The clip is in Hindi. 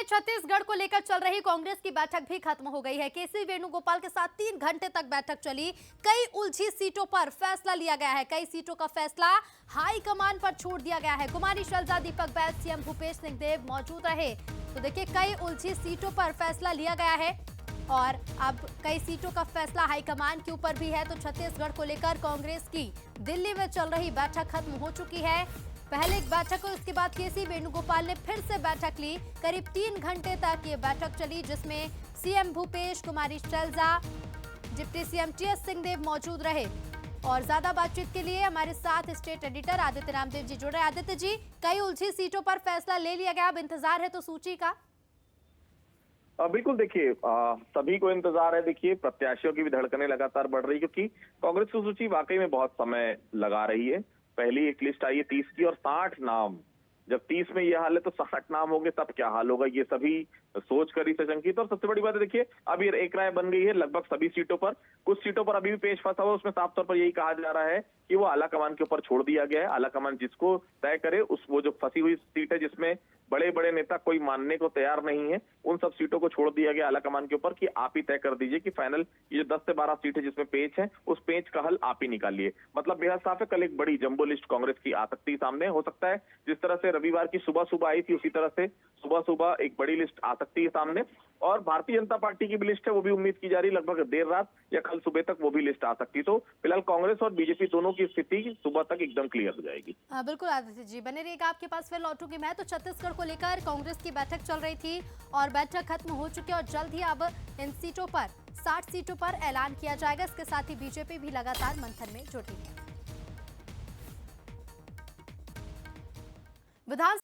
छत्तीसगढ़ को लेकर चल रही कांग्रेस की बैठक भी खत्म हो गई है। केसी वेणुगोपाल के साथ 3 घंटे तक बैठक चली। कई उलझी सीटों पर फैसला लिया गया है। कई सीटों का फैसला हाईकमान पर छोड़ दिया गया है। कुमारी शैलजा, दीपक बैज, सीएम भूपेश सिंह देव मौजूद रहे। तो देखिए, कई उलझी सीटों पर फैसला लिया गया है और अब कई सीटों का फैसला हाईकमान के ऊपर भी है। तो छत्तीसगढ़ को लेकर कांग्रेस की दिल्ली में चल रही बैठक खत्म हो चुकी है। पहले एक बैठक और उसके बाद केसी वेणुगोपाल ने फिर से बैठक ली। करीब 3 घंटे तक ये बैठक चली, जिसमें CM Bhupesh, Kumari Shailja, deputy CM TS Singhdeo मौजूद रहे। और ज्यादा बातचीत के लिए हमारे साथ स्टेट एडिटर आदित्य रामदेव जी जुड़ रहे हैं। आदित्य जी, कई उलझी सीटों पर फैसला ले लिया गया, अब इंतजार है तो सूची का। बिल्कुल, देखिए सभी को इंतजार है। देखिए, प्रत्याशियों की भी धड़कनें लगातार बढ़ रही है क्योंकि कांग्रेस की सूची वाकई में बहुत समय लगा रही है। पहली एक लिस्ट आई है 30 की और 60 नाम। जब 30 में ये हाल है तो 60 नाम होंगे तब क्या हाल होगा, ये सभी सोच कर ही सशंकित। और सबसे बड़ी बात है, देखिए अभी एक राय बन गई है लगभग सभी सीटों पर। कुछ सीटों पर अभी भी पेश फंसा हुआ, उसमें साफ तौर पर यही कहा जा रहा है कि वो आलाकमान के ऊपर छोड़ दिया गया है। आलाकमान जिसको तय करे, उस वो जो फंसी हुई सीट है जिसमें बड़े बड़े नेता कोई मानने को तैयार नहीं है, उन सब सीटों को छोड़ दिया गया आलाकमान के ऊपर कि आप ही तय कर दीजिए कि फाइनल ये जो 10 से 12 सीट है जिसमें पेच है, उस पेच का हल आप ही निकालिए। मतलब बेहद साफ है, कल एक बड़ी जंबो लिस्ट कांग्रेस की आ सकती है सामने। हो सकता है जिस तरह से रविवार की सुबह सुबह आई थी, उसी तरह से सुबह सुबह एक बड़ी लिस्ट आ सकती है सामने। और भारतीय जनता पार्टी की भी लिस्ट है, वो भी उम्मीद की जा रही है लगभग देर रात या कल सुबह तक वो भी लिस्ट आ सकती है। तो फिलहाल कांग्रेस और बीजेपी दोनों की स्थिति सुबह तक एकदम क्लियर हो जाएगी। बिल्कुल आदित्य जी, बने रहिएगा, आपके पास फिर लौटूंगी मैं। तो छत्तीसगढ़ को लेकर कांग्रेस की बैठक चल रही थी और बैठक खत्म हो चुकी है और जल्द ही अब इन सीटों पर 60 सीटों पर ऐलान किया जाएगा। इसके साथ ही बीजेपी भी लगातार मंथन में जुटी है। विधान